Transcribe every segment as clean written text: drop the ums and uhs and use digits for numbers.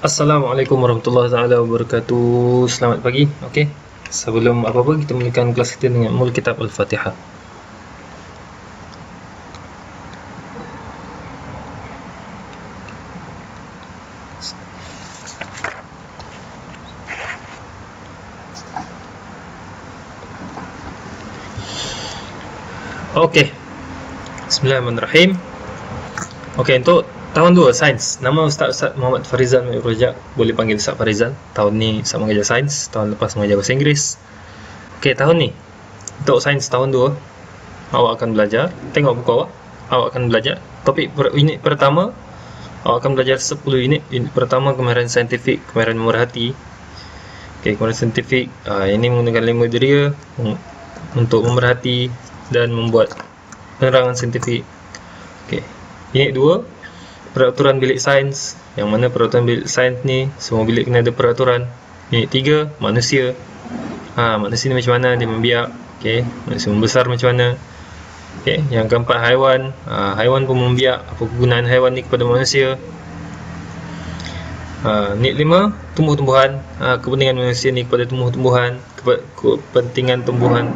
Assalamualaikum warahmatullahi taala wabarakatuh. Selamat pagi. Okey. Sebelum apa-apa kita mulakan kelas kita dengan mul kitab Al-Fatihah. Okey. Bismillahirrahmanirrahim. Okey, untuk tahun 2 sains. Nama Ustaz Muhammad Farizal Malik Rojak. Boleh panggil Ustaz Farizal. Tahun ni Ustaz mengajar sains, tahun lepas mengajar bahasa Inggeris. Okey, tahun ni untuk sains tahun 2 awak akan belajar, tengok buku awak akan belajar topik unit pertama. Awak akan belajar 10 unit. Unit pertama kemahiran saintifik, kemahiran memerhati. Okey, kemahiran saintifik ini menggunakan 5 deria untuk memerhati dan membuat penerangan saintifik. Okey. Unit 2, peraturan bilik sains, yang mana peraturan bilik sains ni semua bilik kena ada peraturan. Unit 3, manusia. Manusia ni macam mana dia membiak. Okey, manusia membesar macam mana. Okey, yang keempat haiwan. Haiwan pun membiak, apa kegunaan haiwan ni kepada manusia. Unit 5, tumbuh-tumbuhan. Kepentingan manusia ni kepada tumbuh-tumbuhan, kepentingan tumbuhan.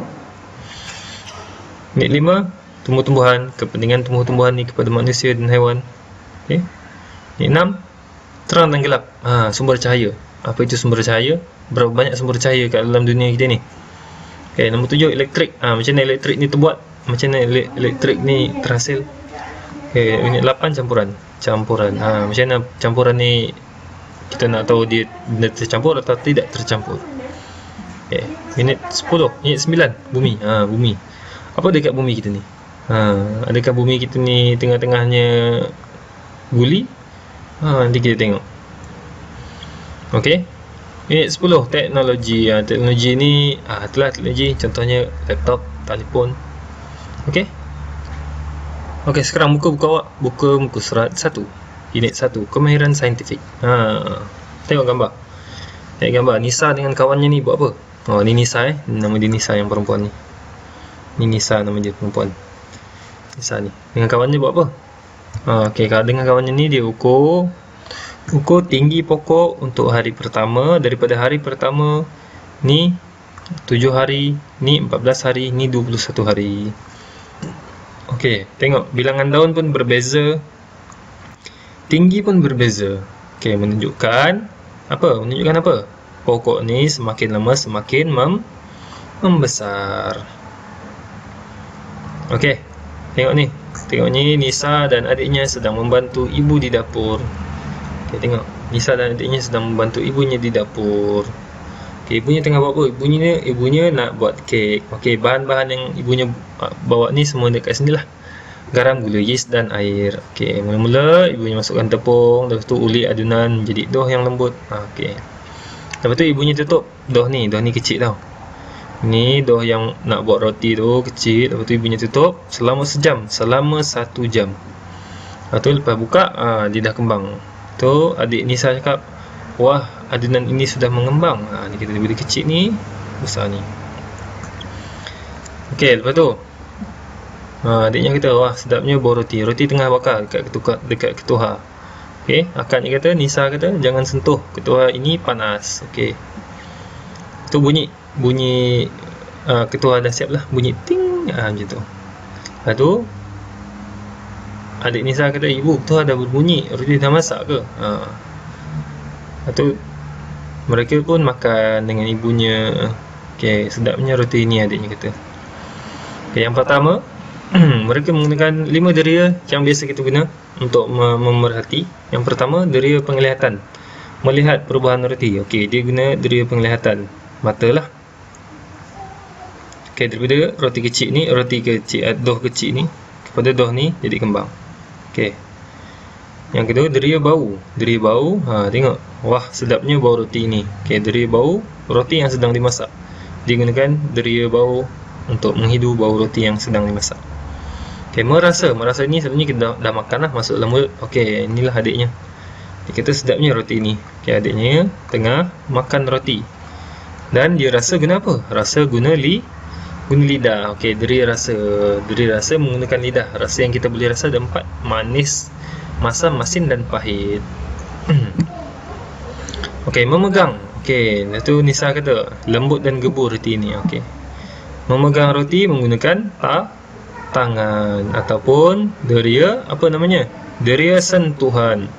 Unit 5, tumbuh-tumbuhan, kepentingan tumbuh-tumbuhan ni kepada manusia dan haiwan. Okey. Unit 6, terang dan gelap. Sumber cahaya. Apa itu sumber cahaya? Berapa banyak sumber cahaya kat dalam dunia kita ni? Okey, nombor 7, elektrik. Macam mana elektrik ni terbuat? Macam mana elektrik ni terhasil? Okey, unit 8, campuran. Macam mana campuran ni kita nak tahu dia tercampur atau tidak tercampur. Okey, unit 10, unit 9, bumi. Bumi. Apa dekat bumi kita ni? Adakah bumi kita ni tengah-tengahnya guli? Nanti kita tengok. Okey. Unit 10, teknologi. Teknologi ni itulah teknologi, contohnya laptop, telefon. Okey. Okey, sekarang buka awak, buka muka surat 1. Unit 1, kemahiran saintifik. Tengok gambar. Tengok gambar Nisa dengan kawannya ni buat apa? Ni Nisa nama dia Nisa yang perempuan ni. Ni Nisa nama dia perempuan. Nisa ni dengan kawannya buat apa? Okey, dengan kawannya ni dia ukur tinggi pokok untuk hari pertama. Daripada hari pertama ni 7 hari, ni 14 hari, ni 21 hari. Okey, tengok bilangan daun pun berbeza, tinggi pun berbeza. Okey, menunjukkan apa? Pokok ni semakin lama semakin membesar. Okey, tengok ni Nisa dan adiknya sedang membantu ibu di dapur. Okey, tengok Nisa dan adiknya sedang membantu ibunya di dapur. Okey, ibunya tengah buat apa? Ibunya nak buat kek. Okey, bahan-bahan yang ibunya bawa ni semua dekat sini lah. Garam, gula, yeast dan air. Okey, mula-mula ibunya masukkan tepung, lepas tu uli adunan menjadi dough yang lembut. Okey. Lepas tu ibunya tutup dough ni kecil tau. Ni dough yang nak buat roti tu kecil. Lepas tu ibunya tutup selama 1 jam. Lepas tu lepas buka dia dah kembang. Tu adik Nisa cakap, wah, adunan ini sudah mengembang. Ni kita beli kecil ni, besar ni. Okey, lepas tu adiknya kata, wah, sedapnya bau roti. Roti tengah bakar dekat ketuha. Okey, akaknya kata, Nisa kata, jangan sentuh ketuha ini panas. Okey. Tu bunyi ketuha dah siap lah, bunyi ting, macam tu. Lepas tu adik Nisa kata, ibu, ketuha dah berbunyi, roti dah masak ke? Lepas tu mereka pun makan dengan ibunya. Okey, sedapnya roti ini, adiknya kata. Okey, yang pertama mereka menggunakan 5 deria yang biasa kita guna untuk memerhati. Yang pertama, deria penglihatan, melihat perubahan roti. Okey, dia guna deria penglihatan, mata lah. Okey, daripada dough kecil ni kepada dough ni jadi kembang. Okey. Yang kedua, deria bau. Tengok, wah, sedapnya bau roti ni. Okey, deria bau roti yang sedang dimasak. Dia gunakan deria bau untuk menghidu bau roti yang sedang dimasak. Okey, merasa ni sebenarnya kita dah makan lah, masuk dalam mulut. Okey, inilah adiknya. Dia kata sedapnya roti ni. Okey, adiknya tengah makan roti. Dan dia rasa guna apa? Guna lidah. Okey, deria rasa menggunakan lidah. Rasa yang kita boleh rasa ada 4: manis, masam, masin dan pahit. Okey, memegang. Okey, itu Nisa kata lembut dan gebur roti ini. Okey. Memegang roti menggunakan tangan ataupun deria apa namanya? Deria sentuhan.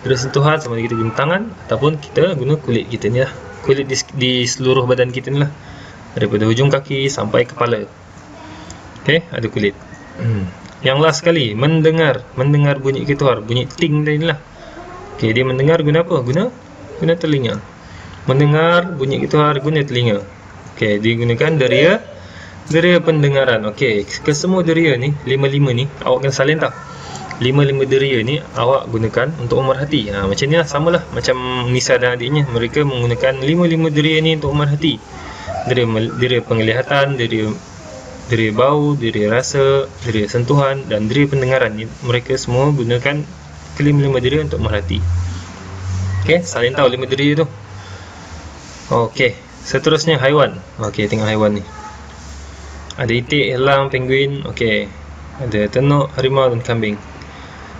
Deria sentuhan sama ada kita guna tangan ataupun kita guna kulit kita ni lah. Kulit di seluruh badan kita ni lah. Daripada hujung kaki sampai kepala. Okey, ada kulit. Yang last sekali, mendengar bunyi ketuar, bunyi ting tadi lah. Okey, dia mendengar guna apa? Guna telinga. Mendengar bunyi ketuar guna telinga. Okey, digunakan deria pendengaran. Okey, kesemua deria ni, 5 ni awak kena salin tau. 5 deria ni awak gunakan untuk memerhati. Macam ni lah, samalah macam Nisa dan adiknya, mereka menggunakan 5 deria ni untuk memerhati. Deria penglihatan, deria bau, deria rasa, deria sentuhan dan deria pendengaran. Mereka semua gunakan kelima-lima deria untuk memerhati. Okey, salin tahu 5 deria tu. Okey, seterusnya haiwan. Okey, tengok haiwan ni. Ada itik, elang, penguin. Okey, ada tenuk, harimau dan kambing.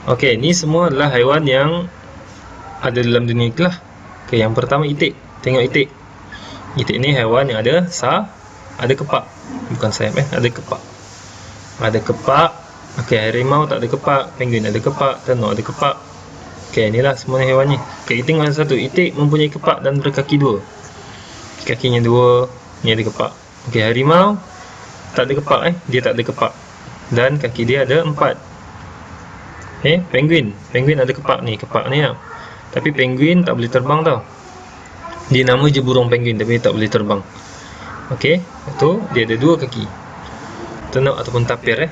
Okey, ni semua adalah haiwan yang ada dalam dunia itulah. Okey, yang pertama itik. Tengok itik. Itik ni haiwan yang ada kepak. Bukan sayap ada kepak. Ada kepak. Okey, harimau tak ada kepak, penguin ada kepak, tenuk ada kepak. Okey, inilah semua haiwan ni. Okey, tengok satu. Itik mempunyai kepak dan berkaki 2. Kakinya 2, ni ada kepak. Okey, harimau tak ada kepak dia tak ada kepak. Dan kaki dia ada 4. Okey, penguin ada kepak ni lah. Tapi penguin tak boleh terbang tau. Dia nama je burung penguin tapi tak boleh terbang. Okey, itu dia ada 2 kaki. Tenuk ataupun tapir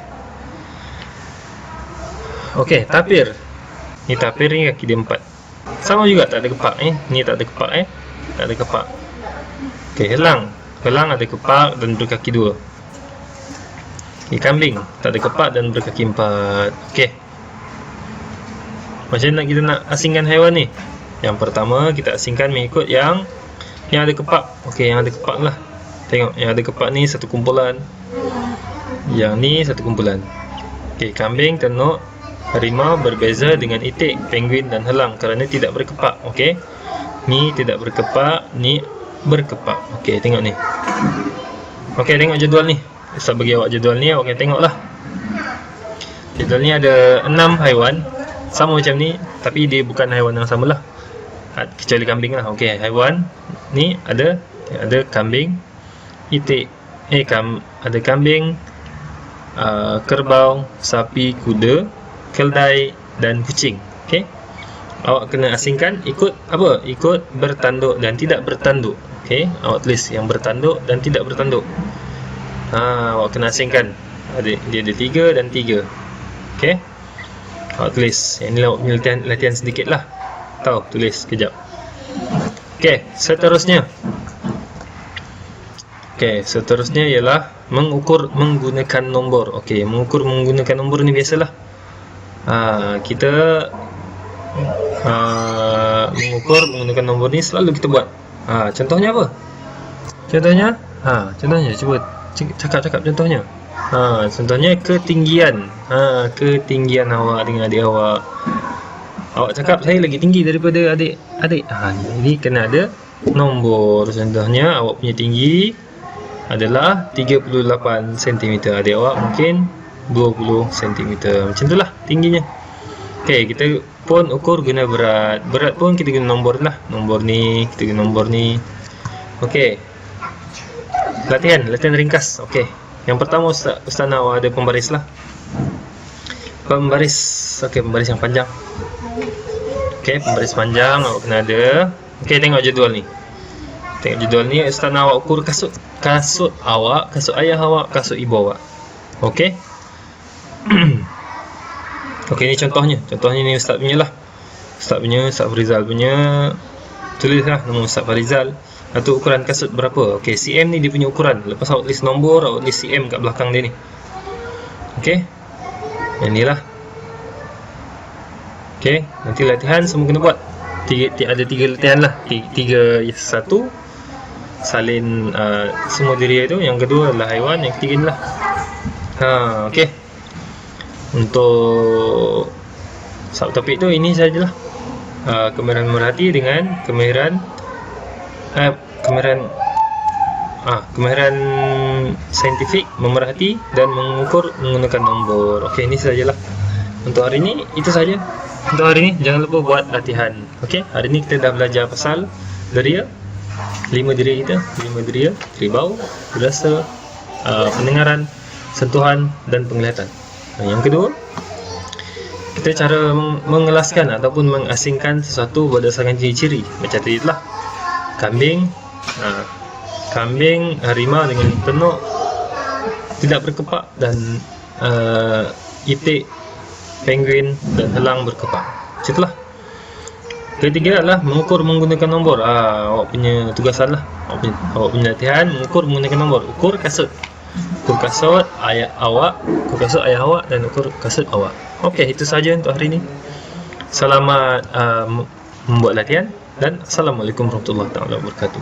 Okey, tapir. Ni tapir ni kaki dia 4. Sama juga tak ada kepak Ni tak ada kepak tak ada kepak. Okey, helang ada kepak dan berkaki 2. Okey, kambing tak ada kepak dan berkaki 4. Okey. Macam mana kita nak asingkan haiwan ni? Yang pertama kita asingkan mengikut yang ada kepak. Okey, yang ada kepak lah. Tengok, yang ada kepak ni satu kumpulan. Yang ni satu kumpulan. Okey, kambing, tenuk, harimau berbeza dengan itik, penguin dan helang kerana tidak berkepak. Okey. Ni tidak berkepak, ni berkepak. Okey, tengok ni. Okey, tengok jadual ni. Ustaz bagi awak jadual ni, awak kena tengoklah. Jadual ni ada 6 haiwan sama macam ni, tapi dia bukan haiwan yang samalah. Kecuali kambing lah. Okey, haiwan ni ada kambing, itik, ada kambing, kerbau, sapi, kuda, keldai dan kucing. Okey. Awak kena asingkan ikut apa? Ikut bertanduk dan tidak bertanduk. Okey, awak tulis yang bertanduk dan tidak bertanduk. Awak kena asingkan. Dia ada 3 dan 3. Okey. Awak tulis. Yang ni awak punya latihan sedikit lah. Tahu, tulis kejap. Okey, seterusnya. Okey, seterusnya ialah mengukur menggunakan nombor. Okey, mengukur menggunakan nombor ni biasalah. Kita mengukur menggunakan nombor ni selalu kita buat. Contohnya apa? Contohnya cuba cakap contohnya. Contohnya ketinggian. Ketinggian awak dengan adik awak. Awak cakap saya lagi tinggi daripada adik. Jadi kena ada nombor. Contohnya awak punya tinggi adalah 38 cm. Adik awak mungkin 20 cm. Macam itulah tingginya. Okey, kita pun ukur guna berat. Berat pun kita guna nombor lah. Nombor ni, kita guna nombor ni. Okey. Latihan ringkas. Okey. Yang pertama Ustaz nak awak ada pembaris lah. Pembaris. Okey, pembaris yang panjang. Okey, pembaris panjang awak kena ada. Okey, tengok jadual ni. Tengok jadual ni, Ustaz nak awak ukur kasut awak, kasut ayah awak, kasut ibu awak. Okey. Okey, ni contohnya. Contohnya ni Ustaz punya lah. Ustaz Farizal punya. Tulislah nama Ustaz Farizal. Atau ukuran kasut berapa. Okey, cm ni dia punya ukuran. Lepas awak tulis nombor, awak tulis cm kat belakang dia ni. Okey. Yang ni lah. Okey, nanti latihan semua kena buat. Ada 3 latihan lah. 3 satu salin semua diri itu. Yang kedua adalah haiwan. Yang ketiga ni lah. Okey. Untuk subtopik tu ini sajalah. kemahiran memerhati dengan kemahiran saintifik, memerhati dan mengukur menggunakan nombor. Okey, ini sajalah untuk hari ini. Itu saja untuk hari ini. Jangan lupa buat latihan. Okey, hari ini kita dah belajar pasal deria, 5 deria kita, 5 deria: ribau, rasa, pendengaran, sentuhan dan penglihatan. Yang kedua, kita cara mengelaskan ataupun mengasingkan sesuatu berdasarkan ciri-ciri. Macam tadi itulah, kambing, harimau dengan penuk tidak berkepak, dan itik, penguin dan elang berkepak. Itulah. Ketiga adalah mengukur menggunakan nombor. Awak punya tugasan lah, awak punya latihan mengukur menggunakan nombor. Ukur kasut ayah awak, dan ukur kasut awak. Okey, itu saja untuk hari ini. Selamat membuat latihan dan Assalamualaikum warahmatullahi wabarakatuh.